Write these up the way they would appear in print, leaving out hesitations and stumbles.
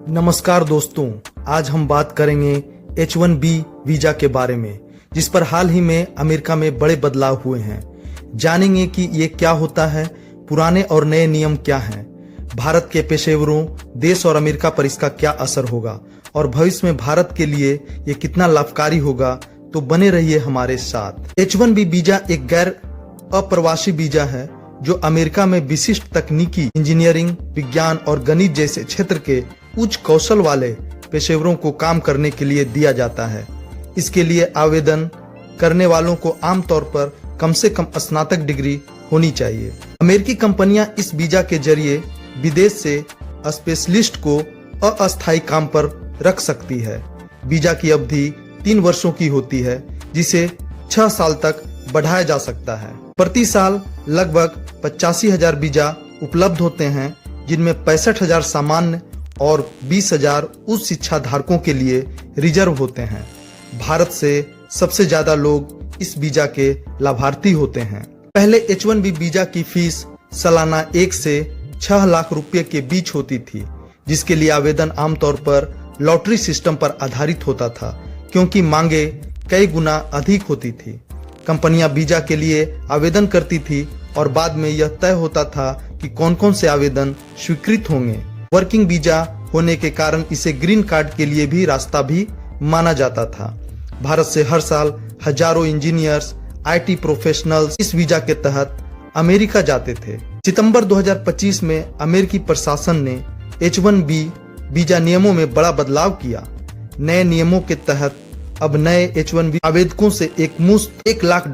नमस्कार दोस्तों, आज हम बात करेंगे H1B वीजा के बारे में, जिस पर हाल ही में अमेरिका में बड़े बदलाव हुए हैं। जानेंगे कि ये क्या होता है, पुराने और नए नियम क्या हैं, भारत के पेशेवरों, देश और अमेरिका पर इसका क्या असर होगा और भविष्य में भारत के लिए ये कितना लाभकारी होगा। तो बने रहिए हमारे साथ। H1B वीजा एक गैर अप्रवासी वीजा है जो अमेरिका में विशिष्ट तकनीकी, इंजीनियरिंग, विज्ञान और गणित जैसे क्षेत्र के उच्च कौशल वाले पेशेवरों को काम करने के लिए दिया जाता है। इसके लिए आवेदन करने वालों को आमतौर पर कम से कम स्नातक डिग्री होनी चाहिए। अमेरिकी कंपनियां इस वीजा के जरिए विदेश से स्पेशलिस्ट को अस्थायी काम पर रख सकती है। वीजा की अवधि 3 वर्षों की होती है, जिसे 6 साल तक बढ़ाया जा सकता है। प्रति साल लगभग 85,000 वीजा उपलब्ध होते हैं, जिनमें 65,000 सामान्य और 20,000 उच्च शिक्षा धारकों के लिए रिजर्व होते हैं। भारत से सबसे ज्यादा लोग इस वीजा के लाभार्थी होते हैं। पहले H1B वीजा की फीस सालाना 1 से 6 लाख रुपए के बीच होती थी, जिसके लिए आवेदन आमतौर पर लॉटरी सिस्टम पर आधारित होता था, क्योंकि मांगे कई गुना अधिक होती थी। कंपनियां वीजा के लिए आवेदन करती थी और बाद में यह तय होता था कि कौन कौन से आवेदन स्वीकृत होंगे। वर्किंग वीजा होने के कारण इसे ग्रीन कार्ड के लिए भी रास्ता भी माना जाता था। भारत से हर साल हजारों इंजीनियर्स, IT प्रोफेशनल्स इस वीजा के तहत अमेरिका जाते थे। सितंबर 2025 में अमेरिकी प्रशासन ने H1B वीजा नियमों में बड़ा बदलाव किया। नए नियमों के तहत अब नए H1B आवेदकों से एक मुश्त $1 लाख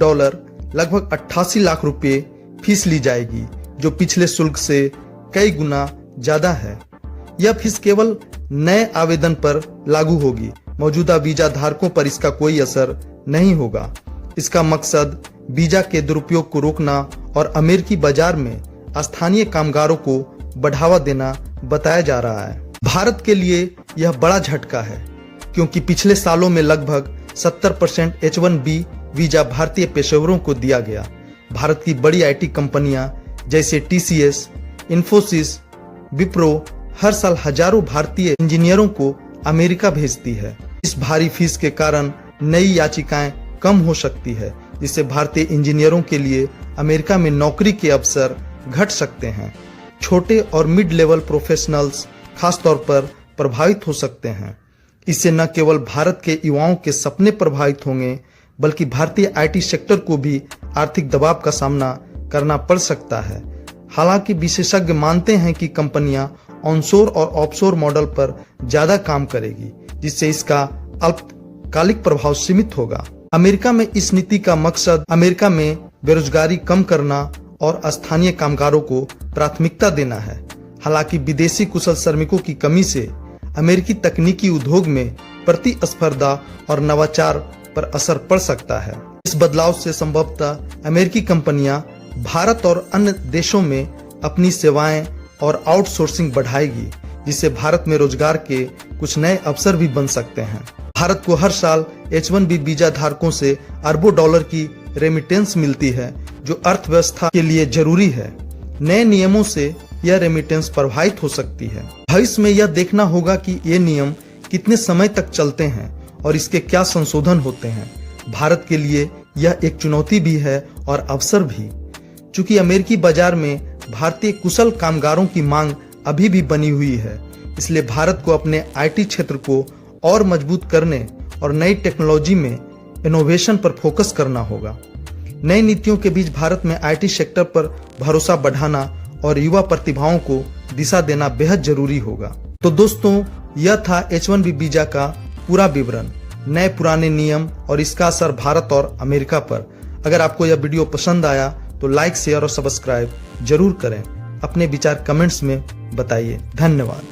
लगभग 88 लाख रुपए फीस ली जाएगी, जो पिछले शुल्क से कई गुना ज्यादा है। यह फीस केवल नए आवेदन पर लागू होगी, मौजूदा वीजा धारकों पर इसका कोई असर नहीं होगा। इसका मकसद वीजा के दुरुपयोग को रोकना और अमेरिकी बाजार में स्थानीय कामगारों को बढ़ावा देना बताया जा रहा है। भारत के लिए यह बड़ा झटका है, क्योंकि पिछले सालों में लगभग 70% H1B वीजा भारतीय पेशेवरों को दिया गया। भारत की बड़ी IT कंपनियां जैसे TCS, इन्फोसिस, विप्रो हर साल हजारों भारतीय इंजीनियरों को अमेरिका भेजती है। इस भारी फीस के कारण नई याचिकाएं कम हो सकती है, जिससे भारतीय इंजीनियरों के लिए अमेरिका में नौकरी के अवसर घट सकते हैं। छोटे और मिड लेवल प्रोफेशनल्स खासतौर पर प्रभावित हो सकते हैं। इससे न केवल भारत के युवाओं के सपने प्रभावित होंगे, बल्कि भारतीय IT सेक्टर को भी आर्थिक दबाव का सामना करना पड़ सकता है। हालांकि विशेषज्ञ मानते हैं कि कंपनियां ऑनशोर और ऑफशोर मॉडल पर ज्यादा काम करेगी, जिससे इसका अल्पकालिक प्रभाव सीमित होगा। अमेरिका में इस नीति का मकसद अमेरिका में बेरोजगारी कम करना और स्थानीय कामगारों को प्राथमिकता देना है। हालांकि विदेशी कुशल श्रमिकों की कमी से अमेरिकी तकनीकी उद्योग में प्रतिस्पर्धा और नवाचार पर असर पड़ सकता है। इस बदलाव से संभवतः अमेरिकी कंपनियां भारत और अन्य देशों में अपनी सेवाएं और आउटसोर्सिंग बढ़ाएगी, जिससे भारत में रोजगार के कुछ नए अवसर भी बन सकते हैं। भारत को हर साल H1B वीजा धारकों से अरबों डॉलर की रेमिटेंस मिलती है, जो अर्थव्यवस्था के लिए जरूरी है। नए नियमों से यह रेमिटेंस प्रभावित हो सकती है। भविष्य में यह देखना होगा कि ये नियम कितने समय तक चलते हैं और इसके क्या संशोधन होते हैं। भारत के लिए यह एक चुनौती भी है और अवसर भी, चूंकि अमेरिकी बाजार में भारतीय कुशल कामगारों की मांग अभी भी बनी हुई है। इसलिए भारत को अपने IT क्षेत्र को और मजबूत करने और नई टेक्नोलॉजी में इनोवेशन पर फोकस करना होगा। नई नीतियों के बीच भारत में IT सेक्टर पर भरोसा बढ़ाना और युवा प्रतिभाओं को दिशा देना बेहद जरूरी होगा। तो दोस्तों, यह था H1B वीजा का पूरा विवरण, नए पुराने नियम और इसका असर भारत और अमेरिका पर। अगर आपको यह वीडियो पसंद आया तो लाइक, शेयर और सब्सक्राइब जरूर करें। अपने विचार कमेंट्स में बताइए। धन्यवाद।